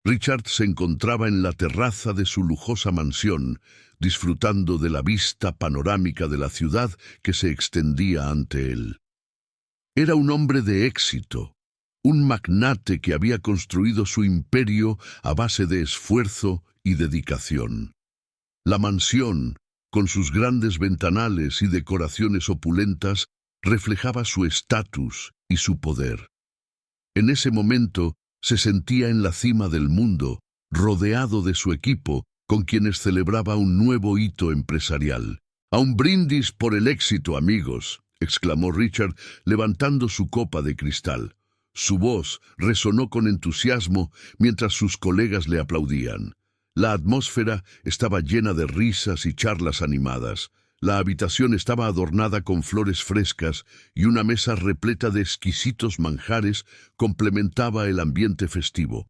Richard se encontraba en la terraza de su lujosa mansión, disfrutando de la vista panorámica de la ciudad que se extendía ante él. Era un hombre de éxito, un magnate que había construido su imperio a base de esfuerzo y dedicación. La mansión, con sus grandes ventanales y decoraciones opulentas, reflejaba su estatus y su poder. En ese momento se sentía en la cima del mundo, rodeado de su equipo, con quienes celebraba un nuevo hito empresarial. «A un brindis por el éxito, amigos», exclamó Richard, levantando su copa de cristal. Su voz resonó con entusiasmo mientras sus colegas le aplaudían. La atmósfera estaba llena de risas y charlas animadas. La habitación estaba adornada con flores frescas y una mesa repleta de exquisitos manjares complementaba el ambiente festivo.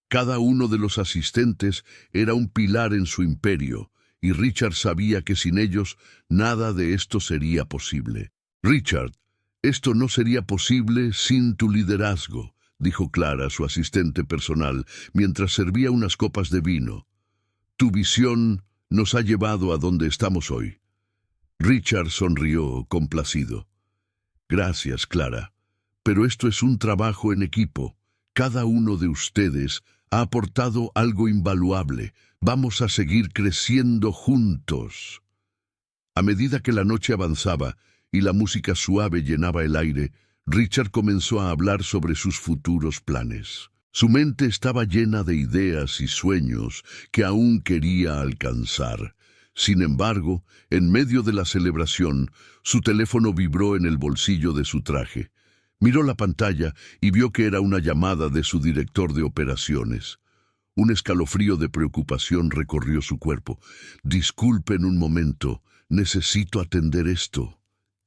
Cada uno de los asistentes era un pilar en su imperio, y Richard sabía que sin ellos nada de esto sería posible. «Richard, esto no sería posible sin tu liderazgo», dijo Clara, su asistente personal, mientras servía unas copas de vino. «Tu visión nos ha llevado a donde estamos hoy». Richard sonrió, complacido. «Gracias, Clara. Pero esto es un trabajo en equipo. Cada uno de ustedes ha aportado algo invaluable. Vamos a seguir creciendo juntos». A medida que la noche avanzaba y la música suave llenaba el aire, Richard comenzó a hablar sobre sus futuros planes. Su mente estaba llena de ideas y sueños que aún quería alcanzar. Sin embargo, en medio de la celebración, su teléfono vibró en el bolsillo de su traje. Miró la pantalla y vio que era una llamada de su director de operaciones. Un escalofrío de preocupación recorrió su cuerpo. «Disculpen un momento, necesito atender esto»,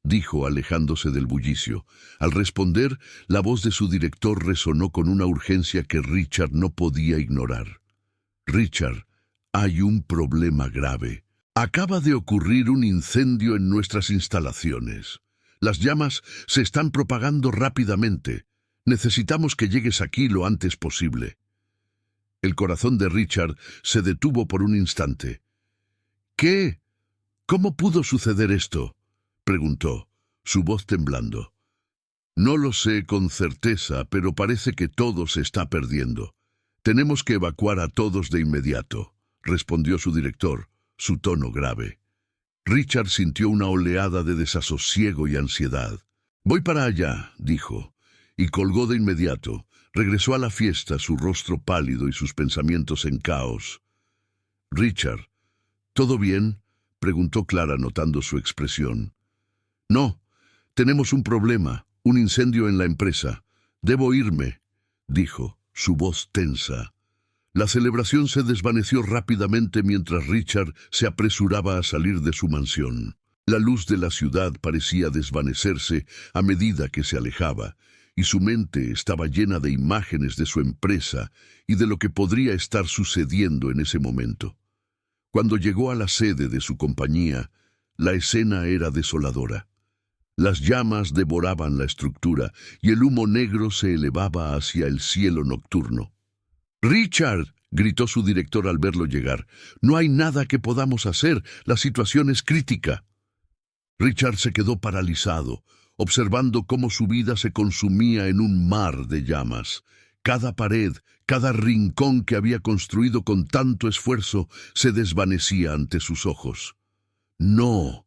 dijo, alejándose del bullicio. Al responder, la voz de su director resonó con una urgencia que Richard no podía ignorar. «Richard, hay un problema grave. Acaba de ocurrir un incendio en nuestras instalaciones. Las llamas se están propagando rápidamente. Necesitamos que llegues aquí lo antes posible». El corazón de Richard se detuvo por un instante. «¿Qué? ¿Cómo pudo suceder esto?», preguntó, su voz temblando. «No lo sé con certeza, pero parece que todo se está perdiendo. Tenemos que evacuar a todos de inmediato», respondió su director, su tono grave. Richard sintió una oleada de desasosiego y ansiedad. «Voy para allá», dijo, y colgó de inmediato. Regresó a la fiesta, su rostro pálido y sus pensamientos en caos. «Richard, ¿todo bien?», preguntó Clara, notando su expresión. «No, tenemos un problema, un incendio en la empresa. Debo irme», dijo, su voz tensa. La celebración se desvaneció rápidamente mientras Richard se apresuraba a salir de su mansión. La luz de la ciudad parecía desvanecerse a medida que se alejaba, y su mente estaba llena de imágenes de su empresa y de lo que podría estar sucediendo en ese momento. Cuando llegó a la sede de su compañía, la escena era desoladora. Las llamas devoraban la estructura y el humo negro se elevaba hacia el cielo nocturno. «¡Richard!», gritó su director al verlo llegar. «No hay nada que podamos hacer. La situación es crítica». Richard se quedó paralizado, observando cómo su vida se consumía en un mar de llamas. Cada pared, cada rincón que había construido con tanto esfuerzo se desvanecía ante sus ojos. «No,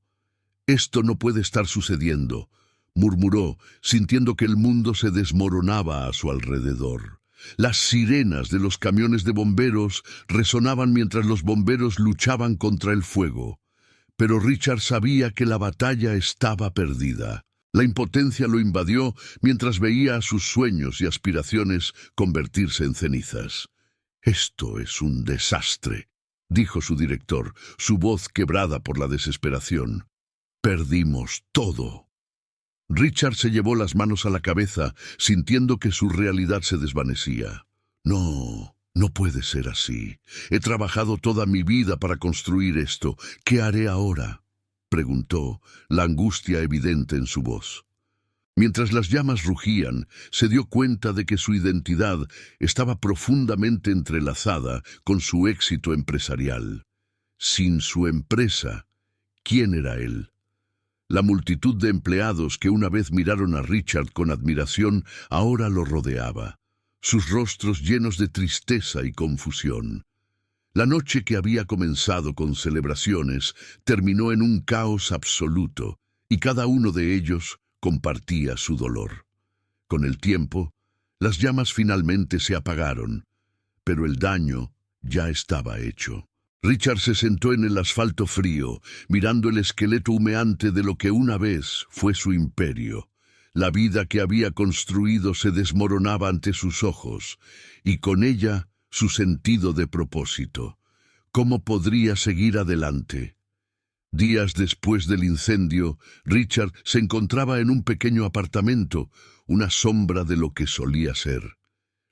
esto no puede estar sucediendo», murmuró, sintiendo que el mundo se desmoronaba a su alrededor. Las sirenas de los camiones de bomberos resonaban mientras los bomberos luchaban contra el fuego. Pero Richard sabía que la batalla estaba perdida. La impotencia lo invadió mientras veía a sus sueños y aspiraciones convertirse en cenizas. «Esto es un desastre», dijo su director, su voz quebrada por la desesperación. «Perdimos todo». Richard se llevó las manos a la cabeza, sintiendo que su realidad se desvanecía. «No, no puede ser así. He trabajado toda mi vida para construir esto. ¿Qué haré ahora?», preguntó, la angustia evidente en su voz. Mientras las llamas rugían, se dio cuenta de que su identidad estaba profundamente entrelazada con su éxito empresarial. Sin su empresa, ¿quién era él? La multitud de empleados que una vez miraron a Richard con admiración ahora lo rodeaba, sus rostros llenos de tristeza y confusión. La noche que había comenzado con celebraciones terminó en un caos absoluto, y cada uno de ellos compartía su dolor. Con el tiempo, las llamas finalmente se apagaron, pero el daño ya estaba hecho. Richard se sentó en el asfalto frío, mirando el esqueleto humeante de lo que una vez fue su imperio. La vida que había construido se desmoronaba ante sus ojos, y con ella su sentido de propósito. ¿Cómo podría seguir adelante? Días después del incendio, Richard se encontraba en un pequeño apartamento, una sombra de lo que solía ser.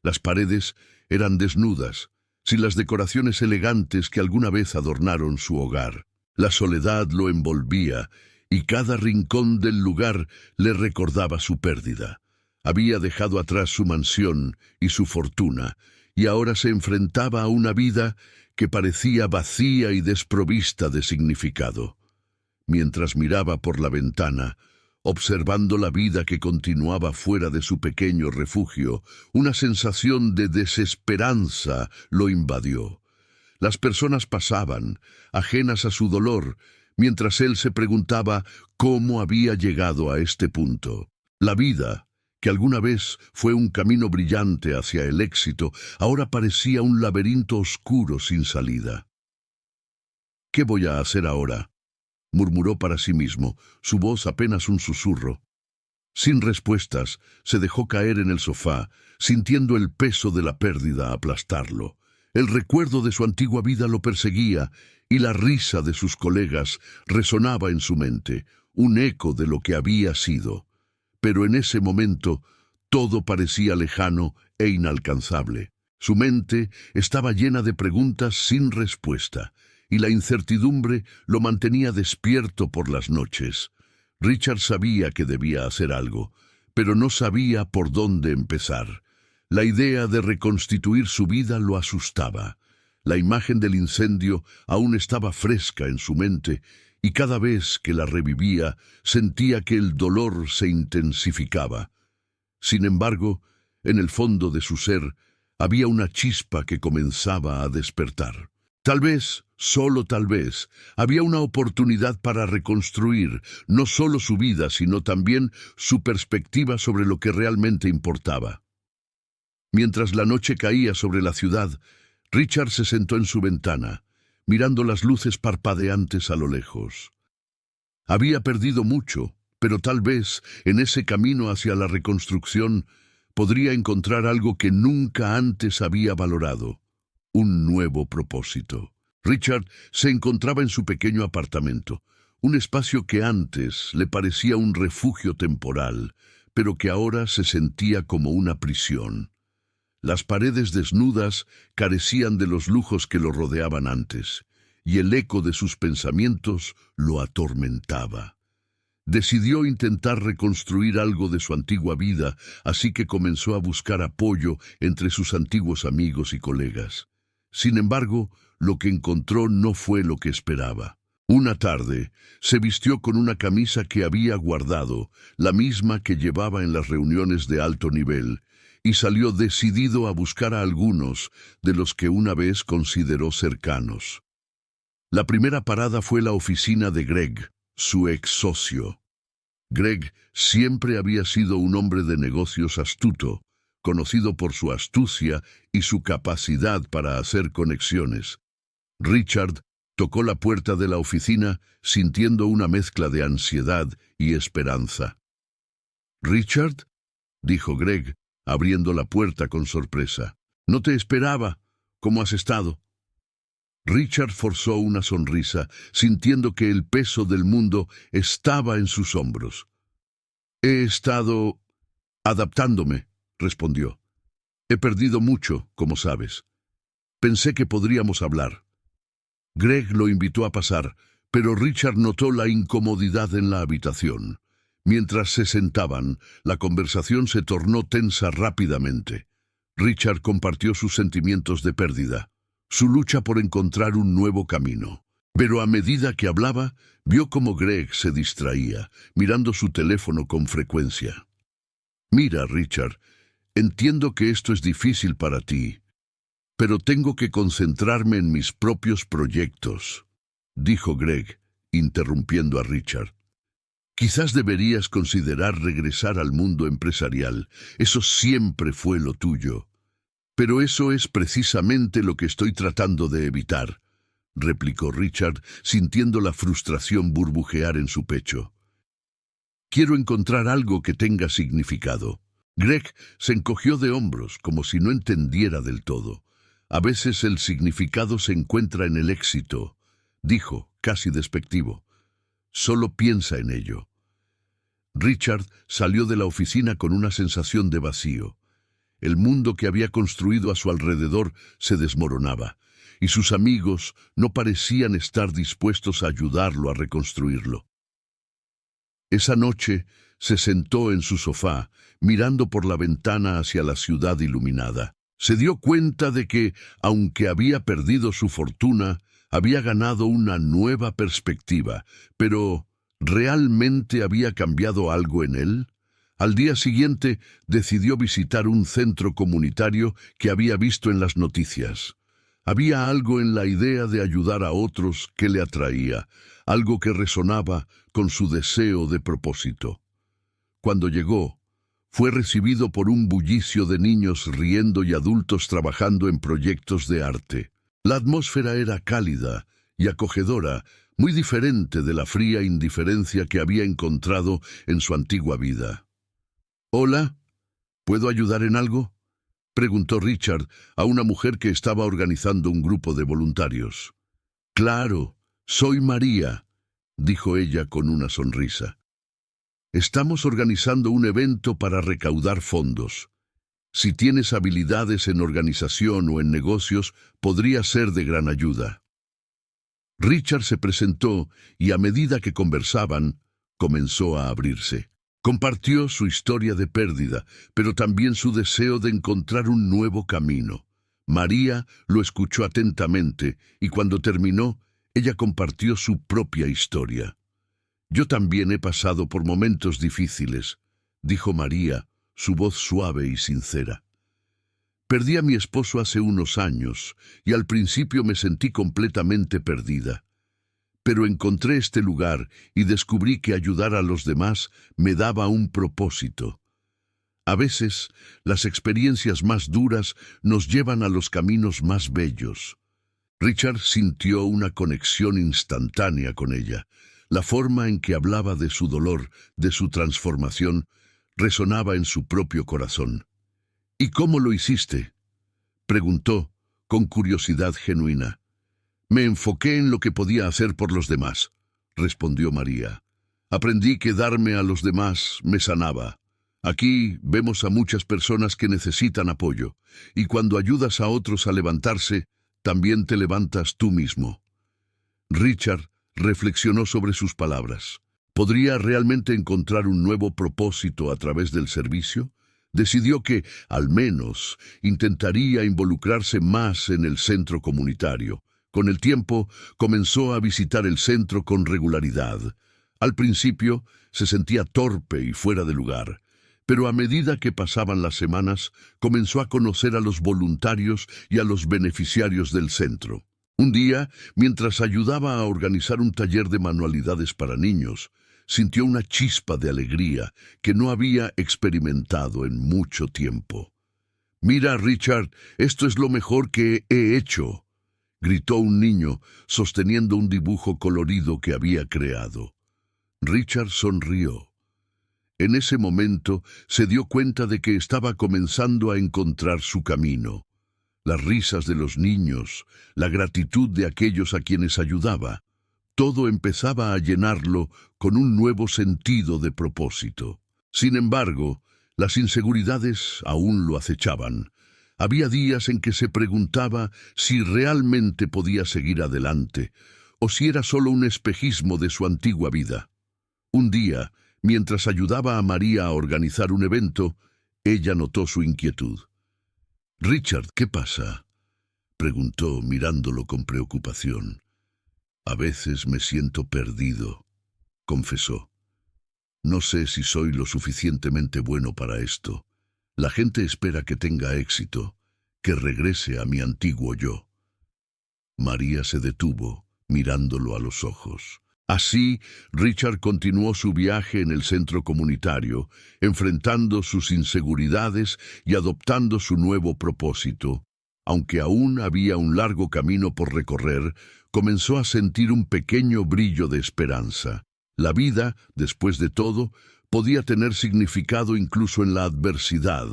Las paredes eran desnudas, sin las decoraciones elegantes que alguna vez adornaron su hogar. La soledad lo envolvía, y cada rincón del lugar le recordaba su pérdida. Había dejado atrás su mansión y su fortuna, y ahora se enfrentaba a una vida que parecía vacía y desprovista de significado. Mientras miraba por la ventana, observando la vida que continuaba fuera de su pequeño refugio, una sensación de desesperanza lo invadió. Las personas pasaban, ajenas a su dolor, mientras él se preguntaba cómo había llegado a este punto. La vida, que alguna vez fue un camino brillante hacia el éxito, ahora parecía un laberinto oscuro sin salida. ¿Qué voy a hacer ahora?, murmuró para sí mismo, su voz apenas un susurro. Sin respuestas, se dejó caer en el sofá, sintiendo el peso de la pérdida aplastarlo. El recuerdo de su antigua vida lo perseguía, y la risa de sus colegas resonaba en su mente, un eco de lo que había sido. Pero en ese momento, todo parecía lejano e inalcanzable. Su mente estaba llena de preguntas sin respuesta, y la incertidumbre lo mantenía despierto por las noches. Richard sabía que debía hacer algo, pero no sabía por dónde empezar. La idea de reconstituir su vida lo asustaba. La imagen del incendio aún estaba fresca en su mente, y cada vez que la revivía, sentía que el dolor se intensificaba. Sin embargo, en el fondo de su ser, había una chispa que comenzaba a despertar. Tal vez, solo tal vez, había una oportunidad para reconstruir no solo su vida, sino también su perspectiva sobre lo que realmente importaba. Mientras la noche caía sobre la ciudad, Richard se sentó en su ventana, mirando las luces parpadeantes a lo lejos. Había perdido mucho, pero tal vez, en ese camino hacia la reconstrucción, podría encontrar algo que nunca antes había valorado: un nuevo propósito. Richard se encontraba en su pequeño apartamento, un espacio que antes le parecía un refugio temporal, pero que ahora se sentía como una prisión. Las paredes desnudas carecían de los lujos que lo rodeaban antes, y el eco de sus pensamientos lo atormentaba. Decidió intentar reconstruir algo de su antigua vida, así que comenzó a buscar apoyo entre sus antiguos amigos y colegas. Sin embargo, lo que encontró no fue lo que esperaba. Una tarde, se vistió con una camisa que había guardado, la misma que llevaba en las reuniones de alto nivel, y salió decidido a buscar a algunos de los que una vez consideró cercanos. La primera parada fue la oficina de Greg, su ex socio. Greg siempre había sido un hombre de negocios astuto, conocido por su astucia y su capacidad para hacer conexiones. Richard tocó la puerta de la oficina sintiendo una mezcla de ansiedad y esperanza. «¿Richard?», dijo Greg, abriendo la puerta con sorpresa. «No te esperaba. ¿Cómo has estado?». Richard forzó una sonrisa, sintiendo que el peso del mundo estaba en sus hombros. «He estado adaptándome», respondió. «He perdido mucho, como sabes. Pensé que podríamos hablar». Greg lo invitó a pasar, pero Richard notó la incomodidad en la habitación. Mientras se sentaban, la conversación se tornó tensa rápidamente. Richard compartió sus sentimientos de pérdida, su lucha por encontrar un nuevo camino. Pero a medida que hablaba, vio cómo Greg se distraía, mirando su teléfono con frecuencia. «Mira, Richard, entiendo que esto es difícil para ti, pero tengo que concentrarme en mis propios proyectos», dijo Greg, interrumpiendo a Richard. «Quizás deberías considerar regresar al mundo empresarial. Eso siempre fue lo tuyo». «Pero eso es precisamente lo que estoy tratando de evitar», replicó Richard, sintiendo la frustración burbujear en su pecho. «Quiero encontrar algo que tenga significado». Greg se encogió de hombros, como si no entendiera del todo. «A veces el significado se encuentra en el éxito», dijo, casi despectivo. «Solo piensa en ello». Richard salió de la oficina con una sensación de vacío. El mundo que había construido a su alrededor se desmoronaba, y sus amigos no parecían estar dispuestos a ayudarlo a reconstruirlo. Esa noche se sentó en su sofá, mirando por la ventana hacia la ciudad iluminada. Se dio cuenta de que, aunque había perdido su fortuna, había ganado una nueva perspectiva, pero ¿realmente había cambiado algo en él? Al día siguiente decidió visitar un centro comunitario que había visto en las noticias. Había algo en la idea de ayudar a otros que le atraía, algo que resonaba con su deseo de propósito. Cuando llegó, fue recibido por un bullicio de niños riendo y adultos trabajando en proyectos de arte. La atmósfera era cálida y acogedora, muy diferente de la fría indiferencia que había encontrado en su antigua vida. «Hola, ¿puedo ayudar en algo?», preguntó Richard a una mujer que estaba organizando un grupo de voluntarios. «Claro, soy María», dijo ella con una sonrisa. «Estamos organizando un evento para recaudar fondos. Si tienes habilidades en organización o en negocios, podría ser de gran ayuda». Richard se presentó y a medida que conversaban, comenzó a abrirse. Compartió su historia de pérdida, pero también su deseo de encontrar un nuevo camino. María lo escuchó atentamente y cuando terminó, ella compartió su propia historia. «Yo también he pasado por momentos difíciles», dijo María, su voz suave y sincera. «Perdí a mi esposo hace unos años y al principio me sentí completamente perdida. Pero encontré este lugar y descubrí que ayudar a los demás me daba un propósito. A veces, las experiencias más duras nos llevan a los caminos más bellos». Richard sintió una conexión instantánea con ella. La forma en que hablaba de su dolor, de su transformación, resonaba en su propio corazón. «¿Y cómo lo hiciste?», preguntó, con curiosidad genuina. «Me enfoqué en lo que podía hacer por los demás», respondió María. «Aprendí que darme a los demás me sanaba. Aquí vemos a muchas personas que necesitan apoyo, y cuando ayudas a otros a levantarse, también te levantas tú mismo». Richard reflexionó sobre sus palabras. ¿Podría realmente encontrar un nuevo propósito a través del servicio? Decidió que, al menos, intentaría involucrarse más en el centro comunitario. Con el tiempo, comenzó a visitar el centro con regularidad. Al principio, se sentía torpe y fuera de lugar, pero a medida que pasaban las semanas, comenzó a conocer a los voluntarios y a los beneficiarios del centro. Un día, mientras ayudaba a organizar un taller de manualidades para niños, sintió una chispa de alegría que no había experimentado en mucho tiempo. «Mira, Richard, esto es lo mejor que he hecho», gritó un niño, sosteniendo un dibujo colorido que había creado. Richard sonrió. En ese momento se dio cuenta de que estaba comenzando a encontrar su camino. Las risas de los niños, la gratitud de aquellos a quienes ayudaba, todo empezaba a llenarlo con un nuevo sentido de propósito. Sin embargo, las inseguridades aún lo acechaban. Había días en que se preguntaba si realmente podía seguir adelante, o si era solo un espejismo de su antigua vida. Un día, Mientras ayudaba a María a organizar un evento, ella notó su inquietud. «Richard, ¿qué pasa?», preguntó mirándolo con preocupación. «A veces me siento perdido», confesó. «No sé si soy lo suficientemente bueno para esto. La gente espera que tenga éxito, que regrese a mi antiguo yo». María se detuvo, mirándolo a los ojos. Así, Richard continuó su viaje en el centro comunitario, enfrentando sus inseguridades y adoptando su nuevo propósito. Aunque aún había un largo camino por recorrer, comenzó a sentir un pequeño brillo de esperanza. La vida, después de todo, podía tener significado incluso en la adversidad,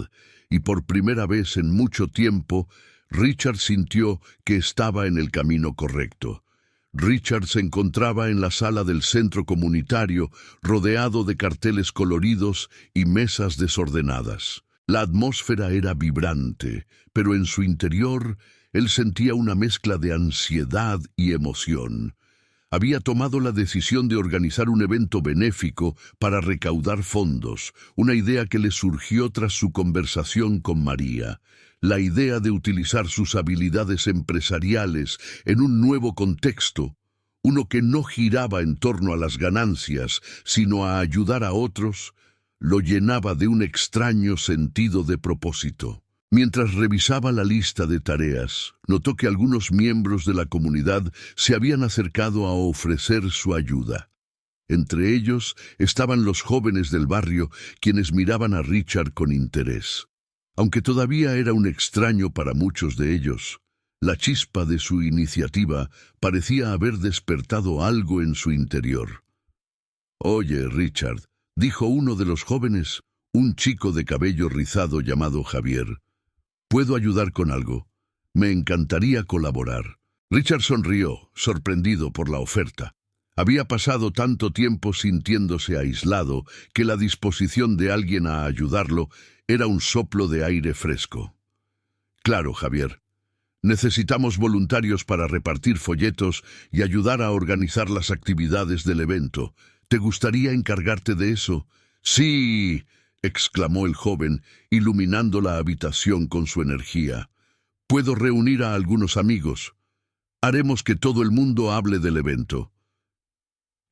y por primera vez en mucho tiempo, Richard sintió que estaba en el camino correcto. Richard se encontraba en la sala del centro comunitario, rodeado de carteles coloridos y mesas desordenadas. La atmósfera era vibrante, pero en su interior él sentía una mezcla de ansiedad y emoción. Había tomado la decisión de organizar un evento benéfico para recaudar fondos, una idea que le surgió tras su conversación con María. La idea de utilizar sus habilidades empresariales en un nuevo contexto, uno que no giraba en torno a las ganancias, sino a ayudar a otros, lo llenaba de un extraño sentido de propósito. Mientras revisaba la lista de tareas, notó que algunos miembros de la comunidad se habían acercado a ofrecer su ayuda. Entre ellos estaban los jóvenes del barrio, quienes miraban a Richard con interés. Aunque todavía era un extraño para muchos de ellos, la chispa de su iniciativa parecía haber despertado algo en su interior. «Oye, Richard», dijo uno de los jóvenes, un chico de cabello rizado llamado Javier, «¿puedo ayudar con algo? Me encantaría colaborar». Richard sonrió, sorprendido por la oferta. Había pasado tanto tiempo sintiéndose aislado que la disposición de alguien a ayudarlo era un soplo de aire fresco. «Claro, Javier. Necesitamos voluntarios para repartir folletos y ayudar a organizar las actividades del evento. ¿Te gustaría encargarte de eso?» «Sí», exclamó el joven, iluminando la habitación con su energía. «Puedo reunir a algunos amigos. Haremos que todo el mundo hable del evento».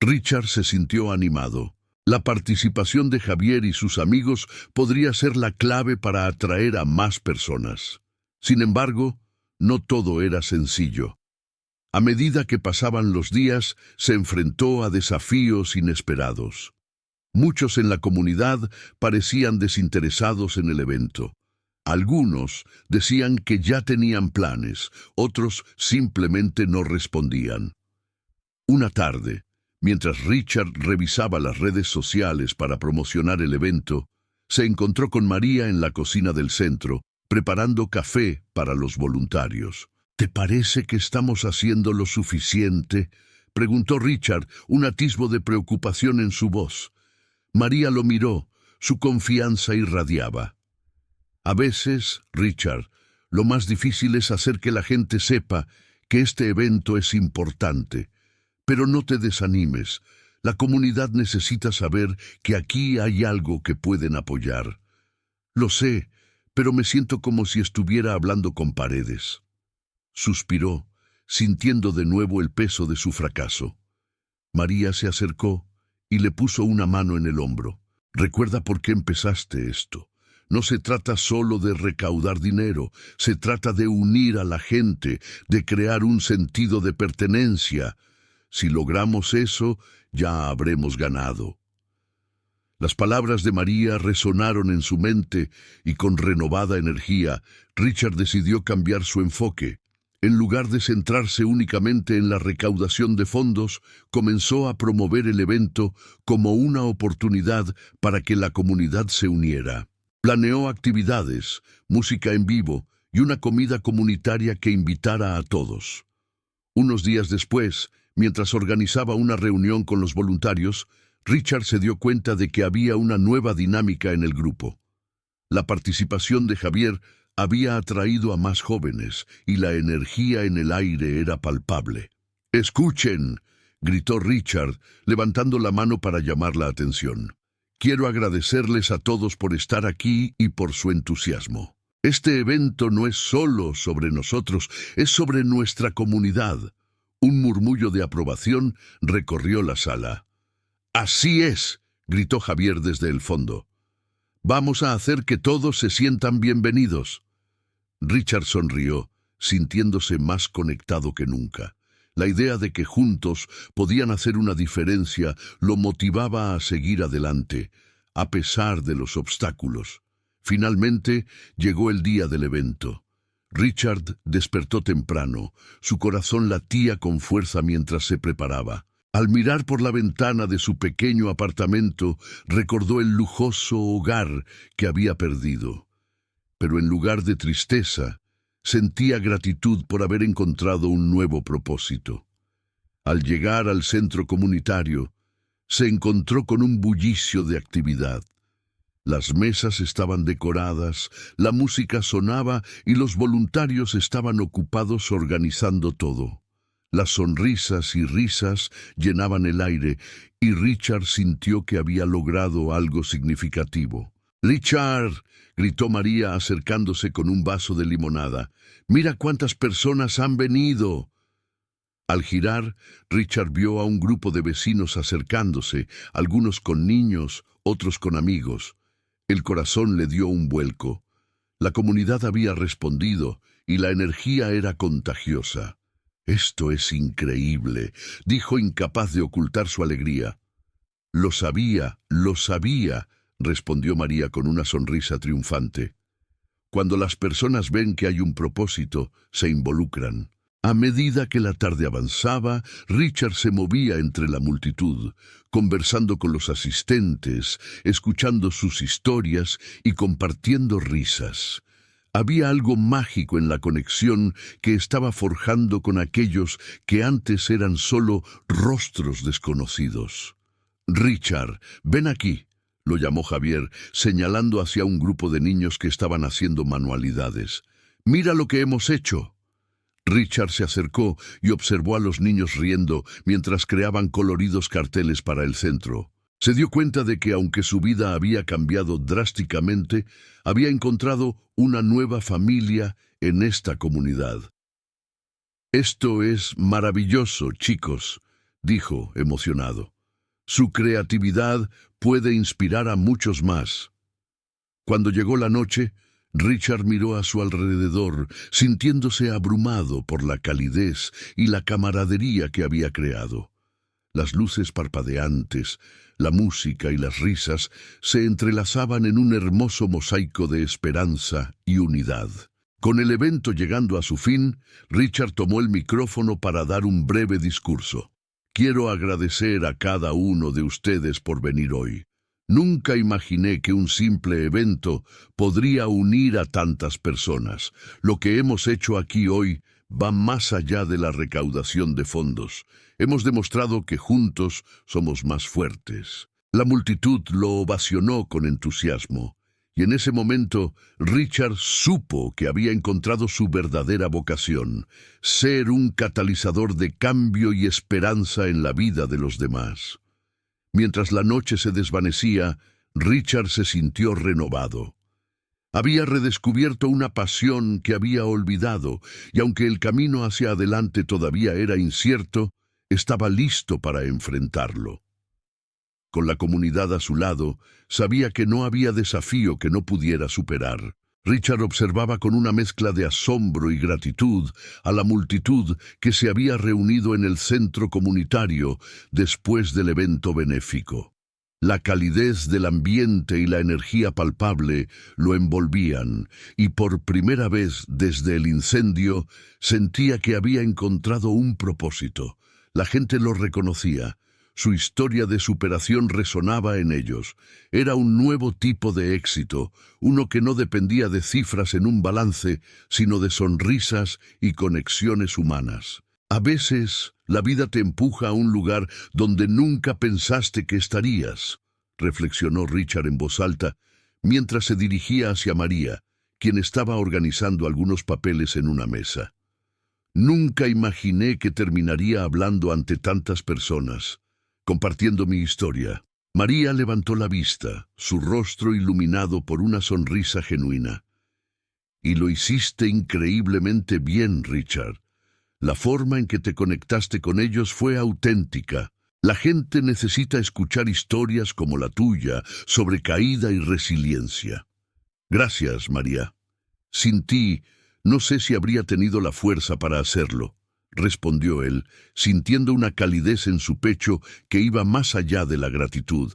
Richard se sintió animado. La participación de Javier y sus amigos podría ser la clave para atraer a más personas. Sin embargo, no todo era sencillo. A medida que pasaban los días, se enfrentó a desafíos inesperados. Muchos en la comunidad parecían desinteresados en el evento. Algunos decían que ya tenían planes, otros simplemente no respondían. Una tarde, mientras Richard revisaba las redes sociales para promocionar el evento, se encontró con María en la cocina del centro, preparando café para los voluntarios. «¿Te parece que estamos haciendo lo suficiente?», preguntó Richard, un atisbo de preocupación en su voz. María lo miró, su confianza irradiaba. «A veces, Richard, lo más difícil es hacer que la gente sepa que este evento es importante. Pero no te desanimes. La comunidad necesita saber que aquí hay algo que pueden apoyar. Lo sé, pero me siento como si estuviera hablando con paredes». Suspiró, sintiendo de nuevo el peso de su fracaso. María se acercó y le puso una mano en el hombro. «Recuerda por qué empezaste esto. No se trata solo de recaudar dinero, se trata de unir a la gente, de crear un sentido de pertenencia. Si logramos eso, ya habremos ganado». Las palabras de María resonaron en su mente y con renovada energía, Richard decidió cambiar su enfoque. En lugar de centrarse únicamente en la recaudación de fondos, comenzó a promover el evento como una oportunidad para que la comunidad se uniera. Planeó actividades, música en vivo y una comida comunitaria que invitara a todos. Unos días después, mientras organizaba una reunión con los voluntarios, Richard se dio cuenta de que había una nueva dinámica en el grupo. La participación de Javier había atraído a más jóvenes y la energía en el aire era palpable. «¡Escuchen!», gritó Richard, levantando la mano para llamar la atención. Quiero agradecerles a todos por estar aquí y por su entusiasmo. Este evento no es solo sobre nosotros, es sobre nuestra comunidad. Un murmullo de aprobación recorrió la sala. «Así es», gritó Javier desde el fondo. «Vamos a hacer que todos se sientan bienvenidos». Richard sonrió, sintiéndose más conectado que nunca. La idea de que juntos podían hacer una diferencia lo motivaba a seguir adelante, a pesar de los obstáculos. Finalmente llegó el día del evento. Richard despertó temprano. Su corazón latía con fuerza mientras se preparaba. Al mirar por la ventana de su pequeño apartamento, recordó el lujoso hogar que había perdido. Pero en lugar de tristeza, sentía gratitud por haber encontrado un nuevo propósito. Al llegar al centro comunitario, se encontró con un bullicio de actividad. Las mesas estaban decoradas, la música sonaba y los voluntarios estaban ocupados organizando todo. Las sonrisas y risas llenaban el aire y Richard sintió que había logrado algo significativo. «¡Richard!», gritó María acercándose con un vaso de limonada. «¡Mira cuántas personas han venido!». Al girar, Richard vio a un grupo de vecinos acercándose, algunos con niños, otros con amigos. El corazón le dio un vuelco. La comunidad había respondido y la energía era contagiosa. «Esto es increíble», dijo incapaz de ocultar su alegría. Lo sabía», respondió María con una sonrisa triunfante. Cuando las personas ven que hay un propósito, se involucran. A medida que la tarde avanzaba, Richard se movía entre la multitud, conversando con los asistentes, escuchando sus historias y compartiendo risas. Había algo mágico en la conexión que estaba forjando con aquellos que antes eran solo rostros desconocidos. «Richard, ven aquí», lo llamó Javier, señalando hacia un grupo de niños que estaban haciendo manualidades. «Mira lo que hemos hecho». Richard se acercó y observó a los niños riendo mientras creaban coloridos carteles para el centro. Se dio cuenta de que, aunque su vida había cambiado drásticamente, había encontrado una nueva familia en esta comunidad. «Esto es maravilloso, chicos», dijo, emocionado. «Su creatividad puede inspirar a muchos más». Cuando llegó la noche, Richard miró a su alrededor, sintiéndose abrumado por la calidez y la camaradería que había creado. Las luces parpadeantes, la música y las risas se entrelazaban en un hermoso mosaico de esperanza y unidad. Con el evento llegando a su fin, Richard tomó el micrófono para dar un breve discurso. «Quiero agradecer a cada uno de ustedes por venir hoy. Nunca imaginé que un simple evento podría unir a tantas personas. Lo que hemos hecho aquí hoy va más allá de la recaudación de fondos. Hemos demostrado que juntos somos más fuertes». La multitud lo ovacionó con entusiasmo, y en ese momento Richard supo que había encontrado su verdadera vocación: ser un catalizador de cambio y esperanza en la vida de los demás. Mientras la noche se desvanecía, Richard se sintió renovado. Había redescubierto una pasión que había olvidado, y aunque el camino hacia adelante todavía era incierto, estaba listo para enfrentarlo. Con la comunidad a su lado, sabía que no había desafío que no pudiera superar. Richard observaba con una mezcla de asombro y gratitud a la multitud que se había reunido en el centro comunitario después del evento benéfico. La calidez del ambiente y la energía palpable lo envolvían, y por primera vez desde el incendio sentía que había encontrado un propósito. La gente lo reconocía. Su historia de superación resonaba en ellos. Era un nuevo tipo de éxito, uno que no dependía de cifras en un balance, sino de sonrisas y conexiones humanas. A veces, la vida te empuja a un lugar donde nunca pensaste que estarías, reflexionó Richard en voz alta, mientras se dirigía hacia María, quien estaba organizando algunos papeles en una mesa. Nunca imaginé que terminaría hablando ante tantas personas, compartiendo mi historia. María levantó la vista, su rostro iluminado por una sonrisa genuina. Y lo hiciste increíblemente bien, Richard. La forma en que te conectaste con ellos fue auténtica. La gente necesita escuchar historias como la tuya sobre caída y resiliencia. Gracias, María. Sin ti, no sé si habría tenido la fuerza para hacerlo, respondió él, sintiendo una calidez en su pecho que iba más allá de la gratitud.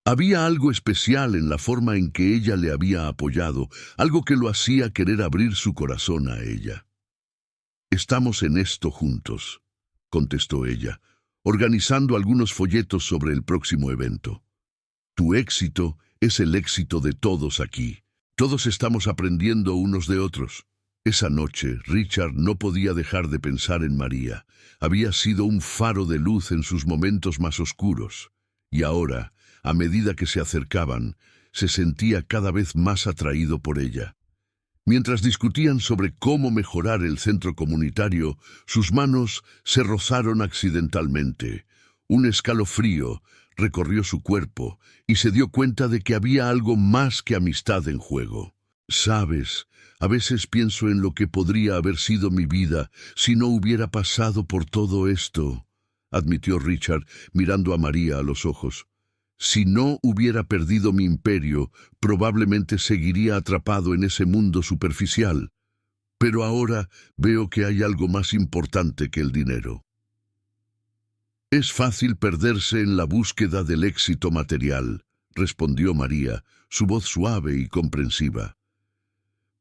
Había algo especial en la forma en que ella le había apoyado, algo que lo hacía querer abrir su corazón a ella. «Estamos en esto juntos», contestó ella, organizando algunos folletos sobre el próximo evento. «Tu éxito es el éxito de todos aquí. Todos estamos aprendiendo unos de otros». Esa noche, Richard no podía dejar de pensar en María. Había sido un faro de luz en sus momentos más oscuros. Y ahora, a medida que se acercaban, se sentía cada vez más atraído por ella. Mientras discutían sobre cómo mejorar el centro comunitario, sus manos se rozaron accidentalmente. Un escalofrío recorrió su cuerpo y se dio cuenta de que había algo más que amistad en juego. «Sabes, a veces pienso en lo que podría haber sido mi vida si no hubiera pasado por todo esto», admitió Richard, mirando a María a los ojos. «Si no hubiera perdido mi imperio, probablemente seguiría atrapado en ese mundo superficial. Pero ahora veo que hay algo más importante que el dinero». «Es fácil perderse en la búsqueda del éxito material», respondió María, su voz suave y comprensiva.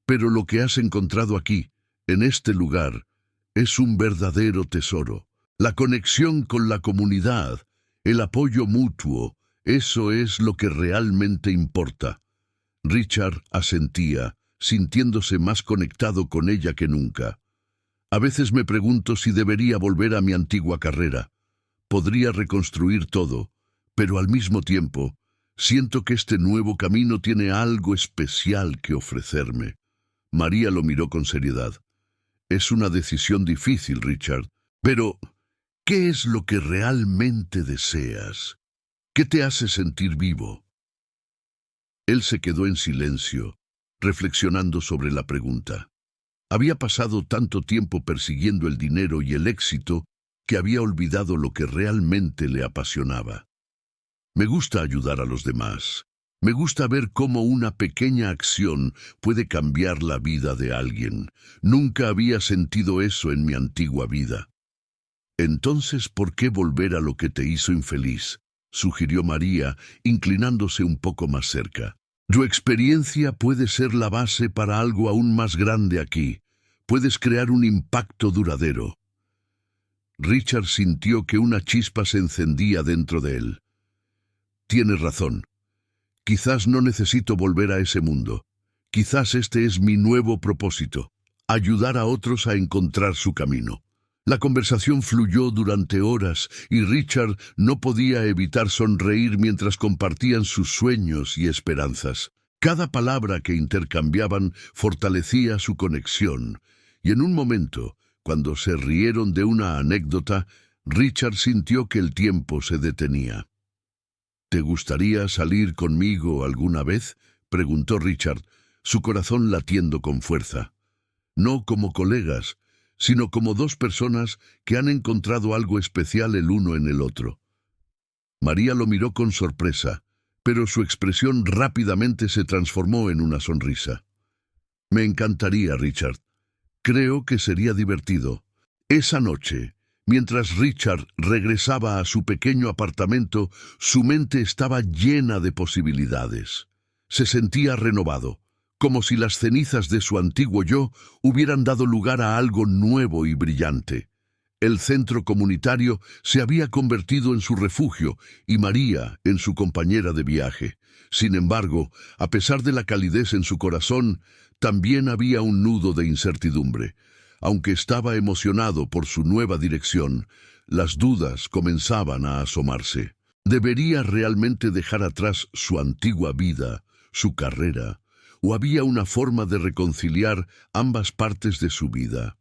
«Pero lo que has encontrado aquí, en este lugar, es un verdadero tesoro. La conexión con la comunidad, el apoyo mutuo, eso es lo que realmente importa». Richard asentía, sintiéndose más conectado con ella que nunca. «A veces me pregunto si debería volver a mi antigua carrera. Podría reconstruir todo, pero al mismo tiempo, siento que este nuevo camino tiene algo especial que ofrecerme». María lo miró con seriedad. «Es una decisión difícil, Richard, pero ¿qué es lo que realmente deseas? ¿Qué te hace sentir vivo?» Él se quedó en silencio, reflexionando sobre la pregunta. Había pasado tanto tiempo persiguiendo el dinero y el éxito que había olvidado lo que realmente le apasionaba. «Me gusta ayudar a los demás. Me gusta ver cómo una pequeña acción puede cambiar la vida de alguien. Nunca había sentido eso en mi antigua vida». «Entonces, ¿por qué volver a lo que te hizo infeliz?», sugirió María, inclinándose un poco más cerca. «Tu experiencia puede ser la base para algo aún más grande aquí. Puedes crear un impacto duradero». Richard sintió que una chispa se encendía dentro de él. «Tienes razón. Quizás no necesito volver a ese mundo. Quizás este es mi nuevo propósito, ayudar a otros a encontrar su camino». La conversación fluyó durante horas y Richard no podía evitar sonreír mientras compartían sus sueños y esperanzas. Cada palabra que intercambiaban fortalecía su conexión, y en un momento, cuando se rieron de una anécdota, Richard sintió que el tiempo se detenía. «¿Te gustaría salir conmigo alguna vez?», preguntó Richard, su corazón latiendo con fuerza. «No como colegas, sino como dos personas que han encontrado algo especial el uno en el otro». María lo miró con sorpresa, pero su expresión rápidamente se transformó en una sonrisa. «Me encantaría, Richard. Creo que sería divertido». Esa noche, mientras Richard regresaba a su pequeño apartamento, su mente estaba llena de posibilidades. Se sentía renovado, como si las cenizas de su antiguo yo hubieran dado lugar a algo nuevo y brillante. El centro comunitario se había convertido en su refugio y María en su compañera de viaje. Sin embargo, a pesar de la calidez en su corazón, también había un nudo de incertidumbre. Aunque estaba emocionado por su nueva dirección, las dudas comenzaban a asomarse. ¿Debería realmente dejar atrás su antigua vida, su carrera? ¿O había una forma de reconciliar ambas partes de su vida?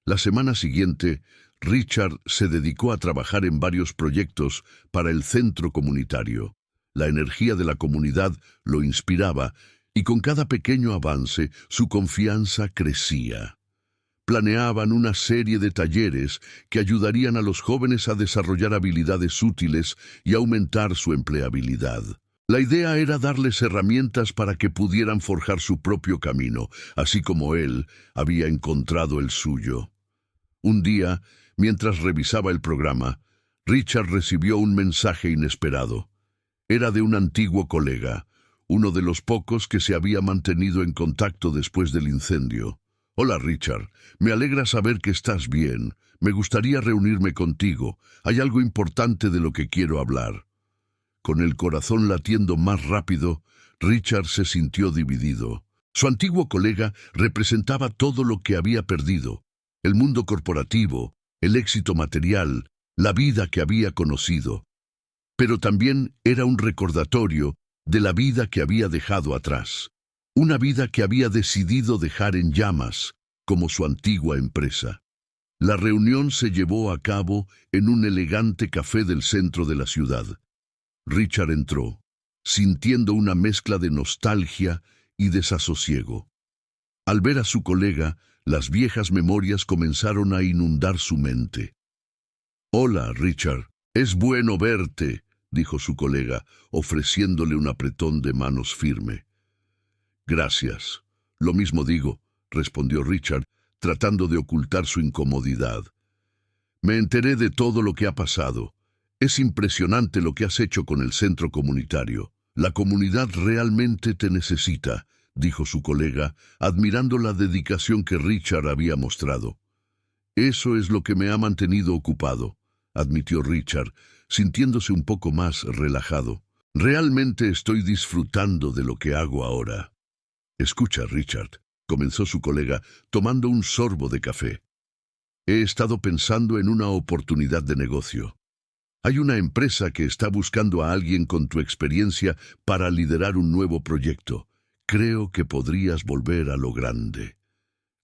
La semana siguiente, Richard se dedicó a trabajar en varios proyectos para el centro comunitario. La energía de la comunidad lo inspiraba y con cada pequeño avance su confianza crecía. Planeaban una serie de talleres que ayudarían a los jóvenes a desarrollar habilidades útiles y aumentar su empleabilidad. La idea era darles herramientas para que pudieran forjar su propio camino, así como él había encontrado el suyo. Un día, mientras revisaba el programa, Richard recibió un mensaje inesperado. Era de un antiguo colega, uno de los pocos que se había mantenido en contacto después del incendio. «Hola, Richard. Me alegra saber que estás bien. Me gustaría reunirme contigo. Hay algo importante de lo que quiero hablar». Con el corazón latiendo más rápido, Richard se sintió dividido. Su antiguo colega representaba todo lo que había perdido: el mundo corporativo, el éxito material, la vida que había conocido. Pero también era un recordatorio de la vida que había dejado atrás. Una vida que había decidido dejar en llamas, como su antigua empresa. La reunión se llevó a cabo en un elegante café del centro de la ciudad. Richard entró, sintiendo una mezcla de nostalgia y desasosiego. Al ver a su colega, las viejas memorias comenzaron a inundar su mente. «Hola, Richard. Es bueno verte», dijo su colega, ofreciéndole un apretón de manos firme. «Gracias. Lo mismo digo», respondió Richard, tratando de ocultar su incomodidad. «Me enteré de todo lo que ha pasado. Es impresionante lo que has hecho con el centro comunitario. La comunidad realmente te necesita», dijo su colega, admirando la dedicación que Richard había mostrado. «Eso es lo que me ha mantenido ocupado», admitió Richard, sintiéndose un poco más relajado. «Realmente estoy disfrutando de lo que hago ahora». «Escucha, Richard», comenzó su colega, tomando un sorbo de café. «He estado pensando en una oportunidad de negocio. Hay una empresa que está buscando a alguien con tu experiencia para liderar un nuevo proyecto. Creo que podrías volver a lo grande».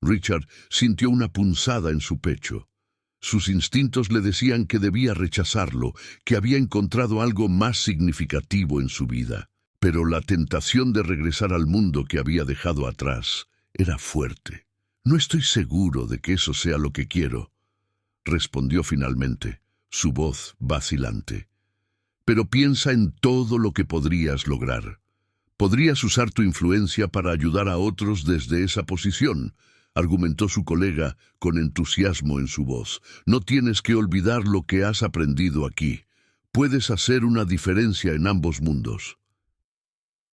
Richard sintió una punzada en su pecho. Sus instintos le decían que debía rechazarlo, que había encontrado algo más significativo en su vida. Pero la tentación de regresar al mundo que había dejado atrás era fuerte. «No estoy seguro de que eso sea lo que quiero», respondió finalmente, su voz vacilante. «Pero piensa en todo lo que podrías lograr. Podrías usar tu influencia para ayudar a otros desde esa posición», argumentó su colega con entusiasmo en su voz. «No tienes que olvidar lo que has aprendido aquí. Puedes hacer una diferencia en ambos mundos».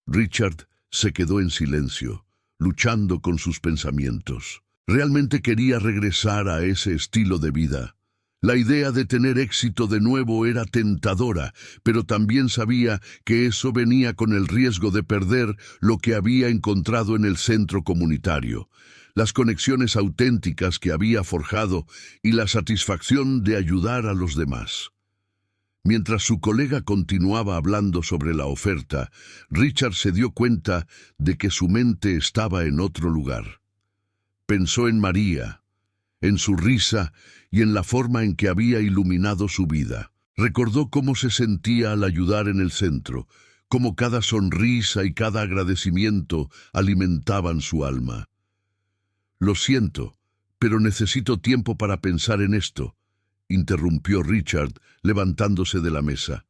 Richard se quedó en silencio, luchando con sus pensamientos. Realmente quería regresar a ese estilo de vida. La idea de tener éxito de nuevo era tentadora, pero también sabía que eso venía con el riesgo de perder lo que había encontrado en el centro comunitario, las conexiones auténticas que había forjado y la satisfacción de ayudar a los demás. Mientras su colega continuaba hablando sobre la oferta, Richard se dio cuenta de que su mente estaba en otro lugar. Pensó en María, en su risa y en la forma en que había iluminado su vida. Recordó cómo se sentía al ayudar en el centro, cómo cada sonrisa y cada agradecimiento alimentaban su alma. «Lo siento, pero necesito tiempo para pensar en esto», interrumpió Richard, levantándose de la mesa.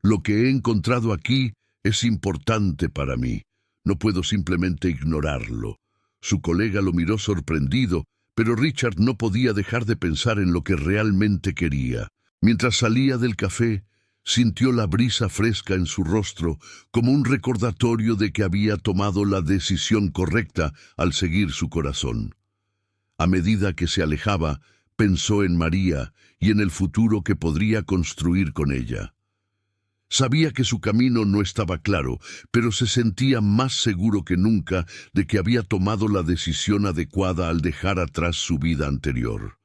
«Lo que he encontrado aquí es importante para mí. No puedo simplemente ignorarlo». Su colega lo miró sorprendido, pero Richard no podía dejar de pensar en lo que realmente quería. Mientras salía del café, sintió la brisa fresca en su rostro como un recordatorio de que había tomado la decisión correcta al seguir su corazón. A medida que se alejaba, pensó en María y en el futuro que podría construir con ella. Sabía que su camino no estaba claro, pero se sentía más seguro que nunca de que había tomado la decisión adecuada al dejar atrás su vida anterior.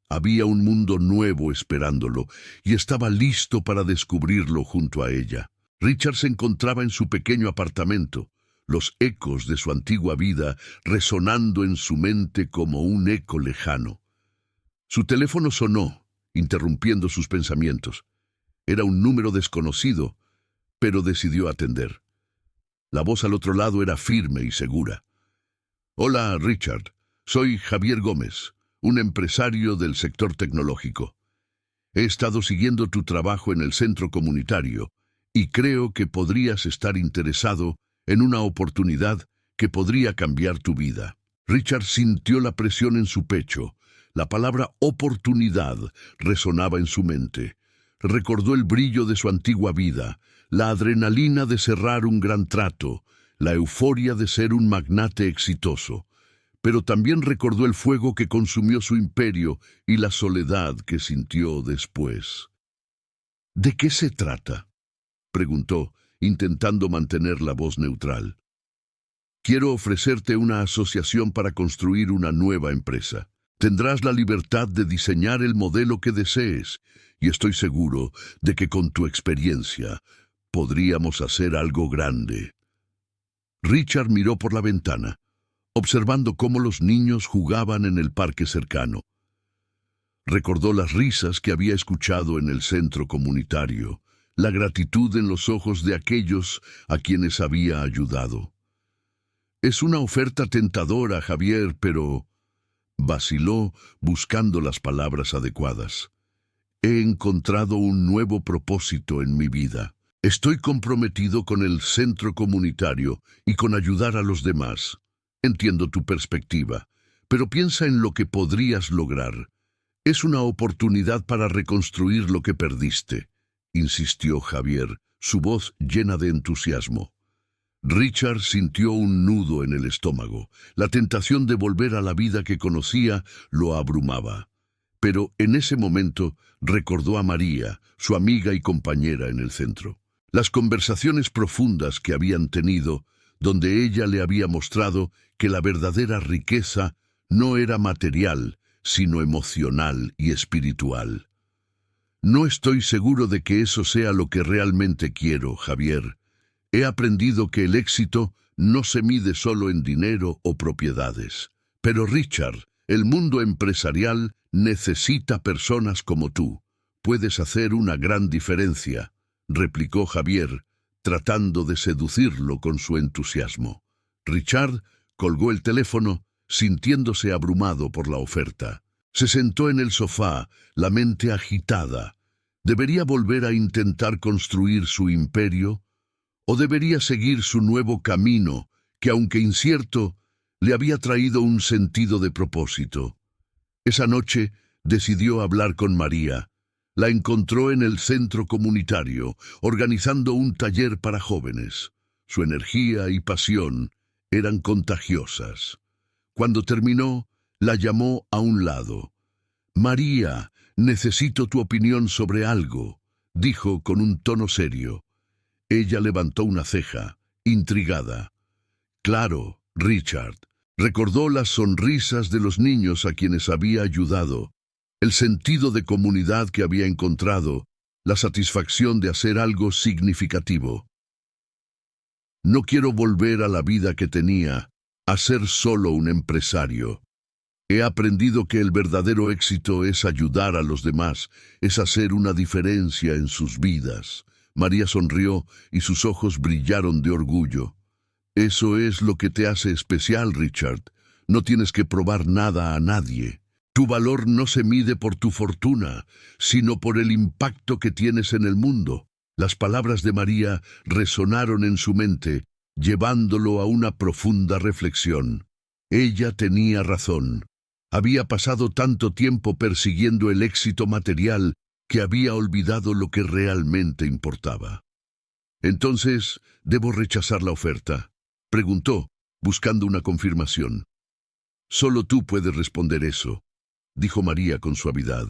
Había un mundo nuevo esperándolo y estaba listo para descubrirlo junto a ella. Richard se encontraba en su pequeño apartamento, los ecos de su antigua vida resonando en su mente como un eco lejano. Su teléfono sonó, interrumpiendo sus pensamientos. Era un número desconocido, pero decidió atender. La voz al otro lado era firme y segura. «Hola, Richard. Soy Javier Gómez, un empresario del sector tecnológico. He estado siguiendo tu trabajo en el centro comunitario y creo que podrías estar interesado en una oportunidad que podría cambiar tu vida». Richard sintió la presión en su pecho. La palabra oportunidad resonaba en su mente. Recordó el brillo de su antigua vida, la adrenalina de cerrar un gran trato, la euforia de ser un magnate exitoso. Pero también recordó el fuego que consumió su imperio y la soledad que sintió después. «¿De qué se trata?», preguntó, intentando mantener la voz neutral. «Quiero ofrecerte una asociación para construir una nueva empresa. Tendrás la libertad de diseñar el modelo que desees, y estoy seguro de que con tu experiencia podríamos hacer algo grande». Richard miró por la ventana, observando cómo los niños jugaban en el parque cercano. Recordó las risas que había escuchado en el centro comunitario, la gratitud en los ojos de aquellos a quienes había ayudado. «Es una oferta tentadora, Javier, pero…», vaciló buscando las palabras adecuadas. «He encontrado un nuevo propósito en mi vida. Estoy comprometido con el centro comunitario y con ayudar a los demás. Entiendo tu perspectiva, pero piensa en lo que podrías lograr. Es una oportunidad para reconstruir lo que perdiste», insistió Javier, su voz llena de entusiasmo. Richard sintió un nudo en el estómago. La tentación de volver a la vida que conocía lo abrumaba. Pero en ese momento recordó a María, su amiga y compañera en el centro. Las conversaciones profundas que habían tenido, donde ella le había mostrado que la verdadera riqueza no era material, sino emocional y espiritual. «No estoy seguro de que eso sea lo que realmente quiero, Javier. He aprendido que el éxito no se mide solo en dinero o propiedades. Pero Richard, el mundo empresarial necesita personas como tú. Puedes hacer una gran diferencia», replicó Javier, tratando de seducirlo con su entusiasmo. Richard colgó el teléfono, sintiéndose abrumado por la oferta. Se sentó en el sofá, la mente agitada. ¿Debería volver a intentar construir su imperio? ¿O debería seguir su nuevo camino, que aunque incierto, le había traído un sentido de propósito? Esa noche decidió hablar con María. La encontró en el centro comunitario, organizando un taller para jóvenes. Su energía y pasión eran contagiosas. Cuando terminó, la llamó a un lado. «María, necesito tu opinión sobre algo», dijo con un tono serio. Ella levantó una ceja, intrigada. «Claro, Richard». Recordó las sonrisas de los niños a quienes había ayudado, el sentido de comunidad que había encontrado, la satisfacción de hacer algo significativo. «No quiero volver a la vida que tenía, a ser solo un empresario. He aprendido que el verdadero éxito es ayudar a los demás, es hacer una diferencia en sus vidas». María sonrió y sus ojos brillaron de orgullo. «Eso es lo que te hace especial, Richard. No tienes que probar nada a nadie. Tu valor no se mide por tu fortuna, sino por el impacto que tienes en el mundo». Las palabras de María resonaron en su mente, llevándolo a una profunda reflexión. Ella tenía razón. Había pasado tanto tiempo persiguiendo el éxito material que había olvidado lo que realmente importaba. «Entonces, ¿debo rechazar la oferta?», preguntó, buscando una confirmación. «Solo tú puedes responder eso», dijo María con suavidad.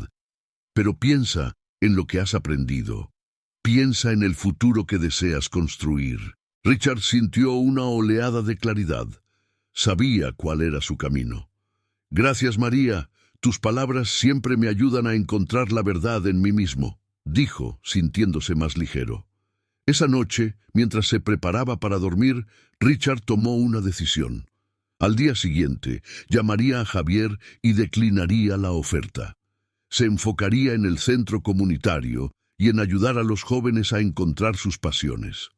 «Pero piensa en lo que has aprendido. Piensa en el futuro que deseas construir». Richard sintió una oleada de claridad. Sabía cuál era su camino. «Gracias, María. Tus palabras siempre me ayudan a encontrar la verdad en mí mismo», dijo, sintiéndose más ligero. Esa noche, mientras se preparaba para dormir, Richard tomó una decisión. Al día siguiente, llamaría a Javier y declinaría la oferta. Se enfocaría en el centro comunitario y en ayudar a los jóvenes a encontrar sus pasiones.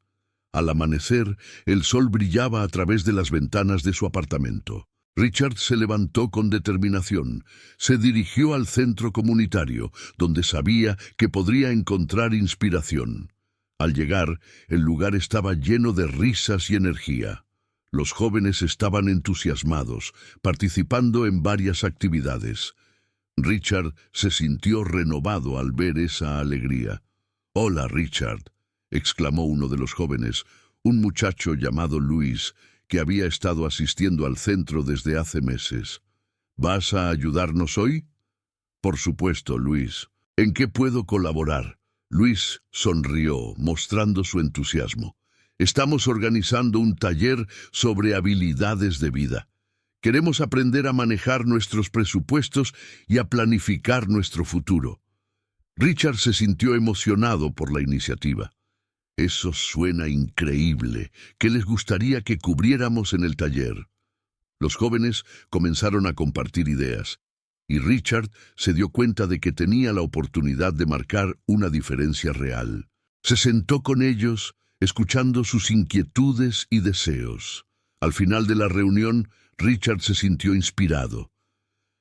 Al amanecer, el sol brillaba a través de las ventanas de su apartamento. Richard se levantó con determinación. Se dirigió al centro comunitario, donde sabía que podría encontrar inspiración. Al llegar, el lugar estaba lleno de risas y energía. Los jóvenes estaban entusiasmados, participando en varias actividades. Richard se sintió renovado al ver esa alegría. «Hola, Richard», exclamó uno de los jóvenes, un muchacho llamado Luis, que había estado asistiendo al centro desde hace meses. «¿Vas a ayudarnos hoy?» «Por supuesto, Luis. ¿En qué puedo colaborar?» Luis sonrió, mostrando su entusiasmo. «Estamos organizando un taller sobre habilidades de vida. Queremos aprender a manejar nuestros presupuestos y a planificar nuestro futuro». Richard se sintió emocionado por la iniciativa. «Eso suena increíble. ¿Qué les gustaría que cubriéramos en el taller?» Los jóvenes comenzaron a compartir ideas, y Richard se dio cuenta de que tenía la oportunidad de marcar una diferencia real. Se sentó con ellos, escuchando sus inquietudes y deseos. Al final de la reunión, Richard se sintió inspirado.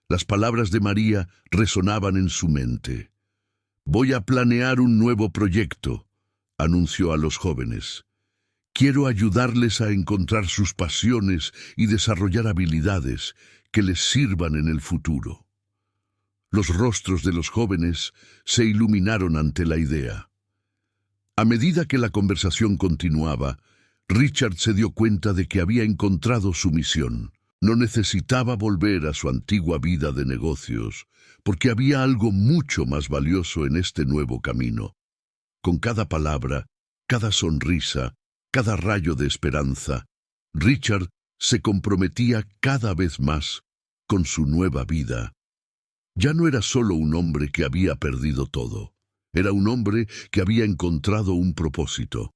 Las palabras de María resonaban en su mente. «Voy a planear un nuevo proyecto», anunció a los jóvenes. «Quiero ayudarles a encontrar sus pasiones y desarrollar habilidades que les sirvan en el futuro». Los rostros de los jóvenes se iluminaron ante la idea. A medida que la conversación continuaba, Richard se dio cuenta de que había encontrado su misión. No necesitaba volver a su antigua vida de negocios, porque había algo mucho más valioso en este nuevo camino. Con cada palabra, cada sonrisa, cada rayo de esperanza, Richard se comprometía cada vez más con su nueva vida. Ya no era solo un hombre que había perdido todo. Era un hombre que había encontrado un propósito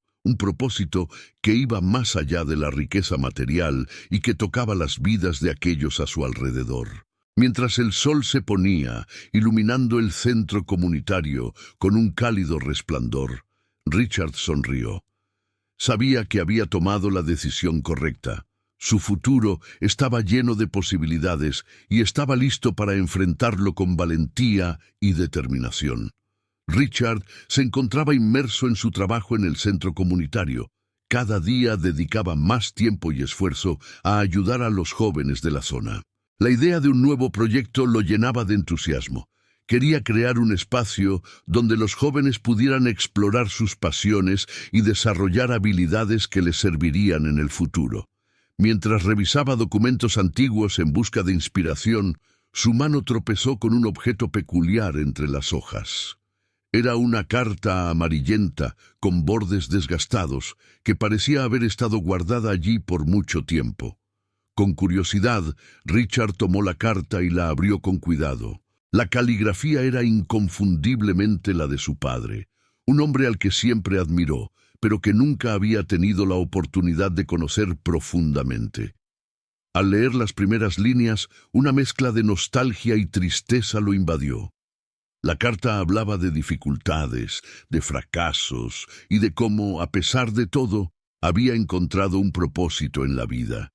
que iba más allá de la riqueza material y que tocaba las vidas de aquellos a su alrededor. Mientras el sol se ponía, iluminando el centro comunitario con un cálido resplandor, Richard sonrió. Sabía que había tomado la decisión correcta. Su futuro estaba lleno de posibilidades y estaba listo para enfrentarlo con valentía y determinación. Richard se encontraba inmerso en su trabajo en el centro comunitario. Cada día dedicaba más tiempo y esfuerzo a ayudar a los jóvenes de la zona. La idea de un nuevo proyecto lo llenaba de entusiasmo. Quería crear un espacio donde los jóvenes pudieran explorar sus pasiones y desarrollar habilidades que les servirían en el futuro. Mientras revisaba documentos antiguos en busca de inspiración, su mano tropezó con un objeto peculiar entre las hojas. Era una carta amarillenta con bordes desgastados que parecía haber estado guardada allí por mucho tiempo. Con curiosidad, Richard tomó la carta y la abrió con cuidado. La caligrafía era inconfundiblemente la de su padre, un hombre al que siempre admiró, pero que nunca había tenido la oportunidad de conocer profundamente. Al leer las primeras líneas, una mezcla de nostalgia y tristeza lo invadió. La carta hablaba de dificultades, de fracasos y de cómo, a pesar de todo, había encontrado un propósito en la vida.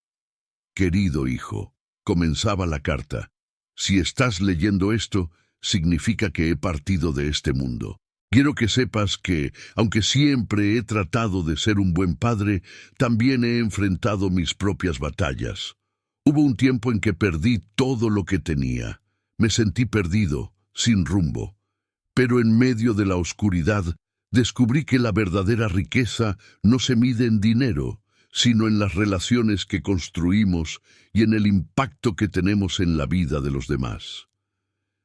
«Querido hijo», comenzaba la carta, «si estás leyendo esto, significa que he partido de este mundo. Quiero que sepas que, aunque siempre he tratado de ser un buen padre, también he enfrentado mis propias batallas. Hubo un tiempo en que perdí todo lo que tenía. Me sentí perdido, sin rumbo. Pero en medio de la oscuridad, descubrí que la verdadera riqueza no se mide en dinero, sino en las relaciones que construimos y en el impacto que tenemos en la vida de los demás».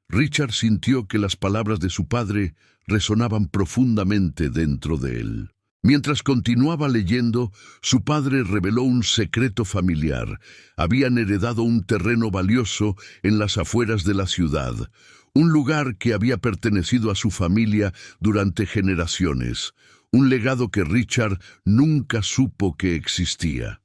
Richard sintió que las palabras de su padre resonaban profundamente dentro de él. Mientras continuaba leyendo, su padre reveló un secreto familiar. Habían heredado un terreno valioso en las afueras de la ciudad, un lugar que había pertenecido a su familia durante generaciones, un legado que Richard nunca supo que existía.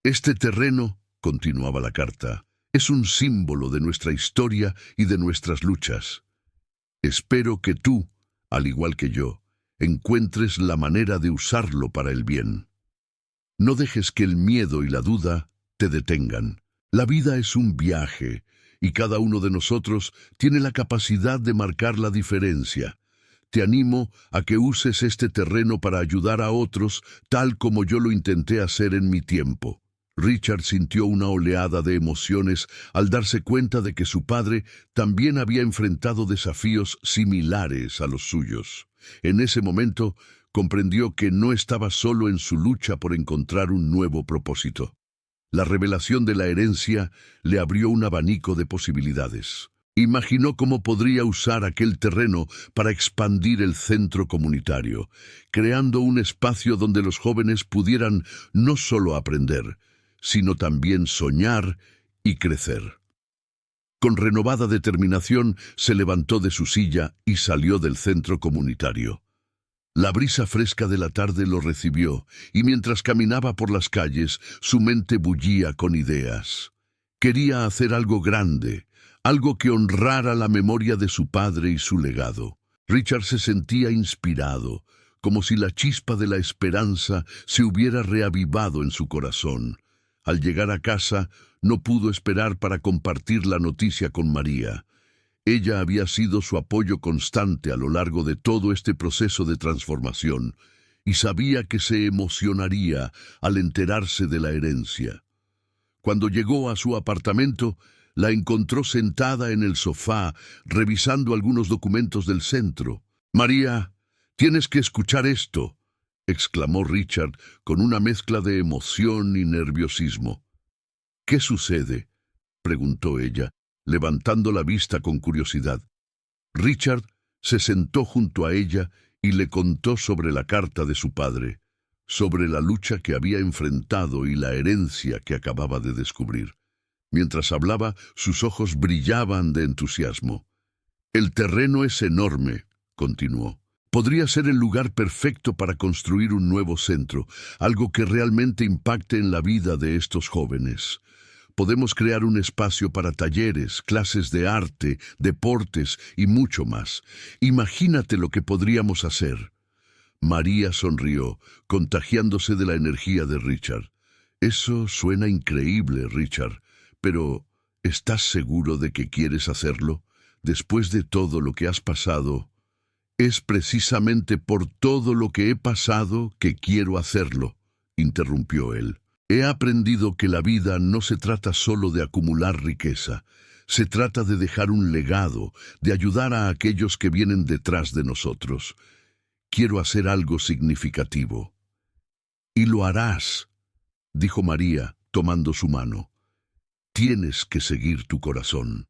«Este terreno», continuaba la carta, «es un símbolo de nuestra historia y de nuestras luchas. Espero que tú, al igual que yo, encuentres la manera de usarlo para el bien. No dejes que el miedo y la duda te detengan. La vida es un viaje, y cada uno de nosotros tiene la capacidad de marcar la diferencia. Te animo a que uses este terreno para ayudar a otros, tal como yo lo intenté hacer en mi tiempo. Richard sintió una oleada de emociones al darse cuenta de que su padre también había enfrentado desafíos similares a los suyos. En ese momento, comprendió que no estaba solo en su lucha por encontrar un nuevo propósito. La revelación de la herencia le abrió un abanico de posibilidades. Imaginó cómo podría usar aquel terreno para expandir el centro comunitario, creando un espacio donde los jóvenes pudieran no solo aprender, sino también soñar y crecer. Con renovada determinación, se levantó de su silla y salió del centro comunitario. La brisa fresca de la tarde lo recibió, y mientras caminaba por las calles, su mente bullía con ideas. Quería hacer algo grande, algo que honrara la memoria de su padre y su legado. Richard se sentía inspirado, como si la chispa de la esperanza se hubiera reavivado en su corazón. Al llegar a casa, no pudo esperar para compartir la noticia con María. Ella había sido su apoyo constante a lo largo de todo este proceso de transformación, y sabía que se emocionaría al enterarse de la herencia. Cuando llegó a su apartamento, la encontró sentada en el sofá, revisando algunos documentos del centro. «María, tienes que escuchar esto», exclamó Richard con una mezcla de emoción y nerviosismo. «¿Qué sucede?», preguntó ella, levantando la vista con curiosidad. Richard se sentó junto a ella y le contó sobre la carta de su padre, sobre la lucha que había enfrentado y la herencia que acababa de descubrir. Mientras hablaba, sus ojos brillaban de entusiasmo. «El terreno es enorme», continuó. «Podría ser el lugar perfecto para construir un nuevo centro, algo que realmente impacte en la vida de estos jóvenes. Podemos crear un espacio para talleres, clases de arte, deportes y mucho más. Imagínate lo que podríamos hacer». María sonrió, contagiándose de la energía de Richard. «Eso suena increíble, Richard, pero ¿estás seguro de que quieres hacerlo? Después de todo lo que has pasado...» «Es precisamente por todo lo que he pasado que quiero hacerlo», interrumpió él. «He aprendido que la vida no se trata solo de acumular riqueza. Se trata de dejar un legado, de ayudar a aquellos que vienen detrás de nosotros. Quiero hacer algo significativo». «Y lo harás», dijo María, tomando su mano. «Tienes que seguir tu corazón.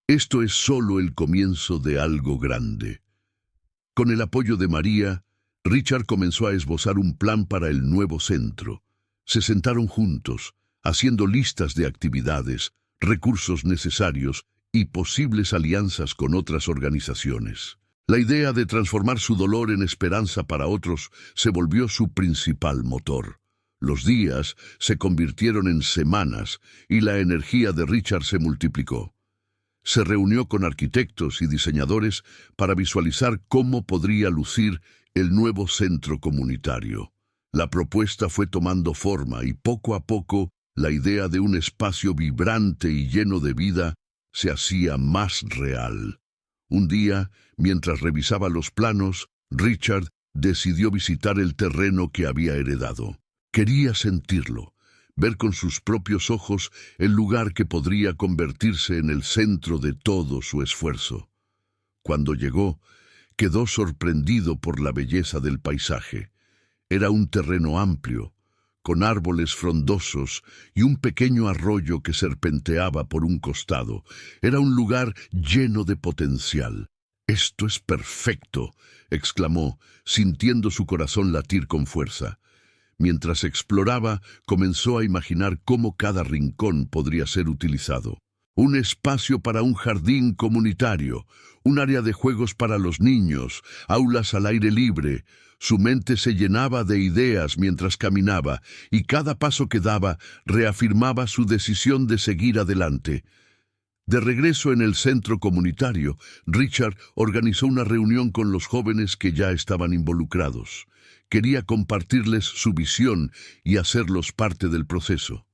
Esto es solo el comienzo de algo grande». Con el apoyo de María, Richard comenzó a esbozar un plan para el nuevo centro. Se sentaron juntos, haciendo listas de actividades, recursos necesarios y posibles alianzas con otras organizaciones. La idea de transformar su dolor en esperanza para otros se volvió su principal motor. Los días se convirtieron en semanas y la energía de Richard se multiplicó. Se reunió con arquitectos y diseñadores para visualizar cómo podría lucir el nuevo centro comunitario. La propuesta fue tomando forma y poco a poco la idea de un espacio vibrante y lleno de vida se hacía más real. Un día, mientras revisaba los planos, Richard decidió visitar el terreno que había heredado. Quería sentirlo, ver con sus propios ojos el lugar que podría convertirse en el centro de todo su esfuerzo. Cuando llegó, quedó sorprendido por la belleza del paisaje. Era un terreno amplio, con árboles frondosos y un pequeño arroyo que serpenteaba por un costado. Era un lugar lleno de potencial. «Esto es perfecto», exclamó, sintiendo su corazón latir con fuerza. Mientras exploraba, comenzó a imaginar cómo cada rincón podría ser utilizado. Un espacio para un jardín comunitario, un área de juegos para los niños, aulas al aire libre. Su mente se llenaba de ideas mientras caminaba, y cada paso que daba reafirmaba su decisión de seguir adelante. De regreso en el centro comunitario, Richard organizó una reunión con los jóvenes que ya estaban involucrados. Quería compartirles su visión y hacerlos parte del proceso.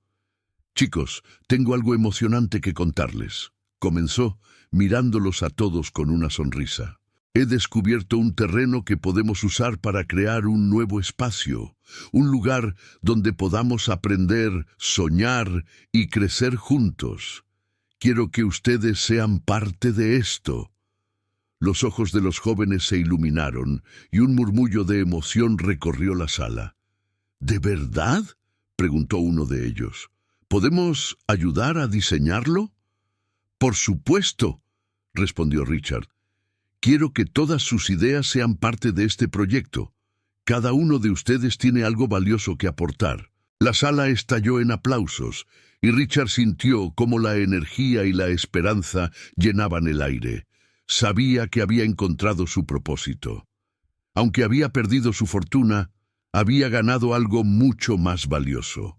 «Chicos, tengo algo emocionante que contarles», comenzó, mirándolos a todos con una sonrisa. «He descubierto un terreno que podemos usar para crear un nuevo espacio, un lugar donde podamos aprender, soñar y crecer juntos. Quiero que ustedes sean parte de esto». Los ojos de los jóvenes se iluminaron y un murmullo de emoción recorrió la sala. «¿De verdad?», preguntó uno de ellos. «¿Podemos ayudar a diseñarlo?». «Por supuesto», respondió Richard. «Quiero que todas sus ideas sean parte de este proyecto. Cada uno de ustedes tiene algo valioso que aportar». La sala estalló en aplausos y Richard sintió cómo la energía y la esperanza llenaban el aire. Sabía que había encontrado su propósito. Aunque había perdido su fortuna, había ganado algo mucho más valioso: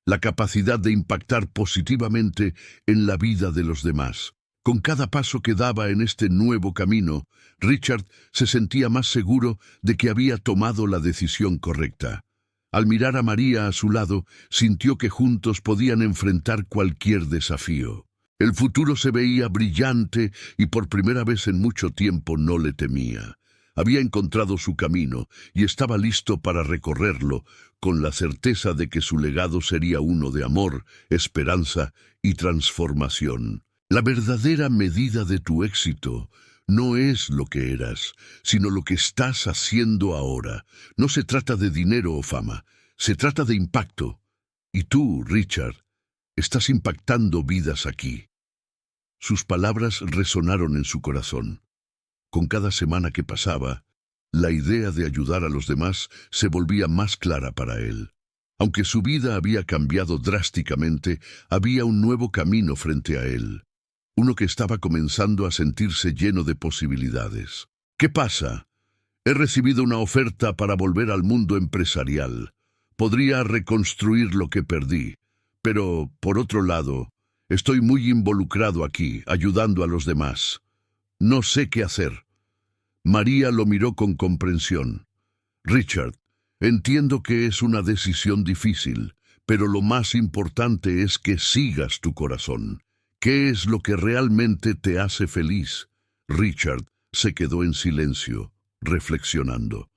la capacidad de impactar positivamente en la vida de los demás. Con cada paso que daba en este nuevo camino, Richard se sentía más seguro de que había tomado la decisión correcta. Al mirar a María a su lado, sintió que juntos podían enfrentar cualquier desafío. El futuro se veía brillante y por primera vez en mucho tiempo no le temía. Había encontrado su camino y estaba listo para recorrerlo, con la certeza de que su legado sería uno de amor, esperanza y transformación. La verdadera medida de tu éxito no es lo que eras, sino lo que estás haciendo ahora. No se trata de dinero o fama, se trata de impacto. Y tú, Richard, estás impactando vidas aquí. Sus palabras resonaron en su corazón. Con cada semana que pasaba, la idea de ayudar a los demás se volvía más clara para él. Aunque su vida había cambiado drásticamente, había un nuevo camino frente a él. Uno que estaba comenzando a sentirse lleno de posibilidades. «¿Qué pasa? He recibido una oferta para volver al mundo empresarial. Podría reconstruir lo que perdí, pero, por otro lado, estoy muy involucrado aquí, ayudando a los demás. No sé qué hacer». María lo miró con comprensión. «Richard, entiendo que es una decisión difícil, pero lo más importante es que sigas tu corazón. ¿Qué es lo que realmente te hace feliz?». Richard se quedó en silencio, reflexionando.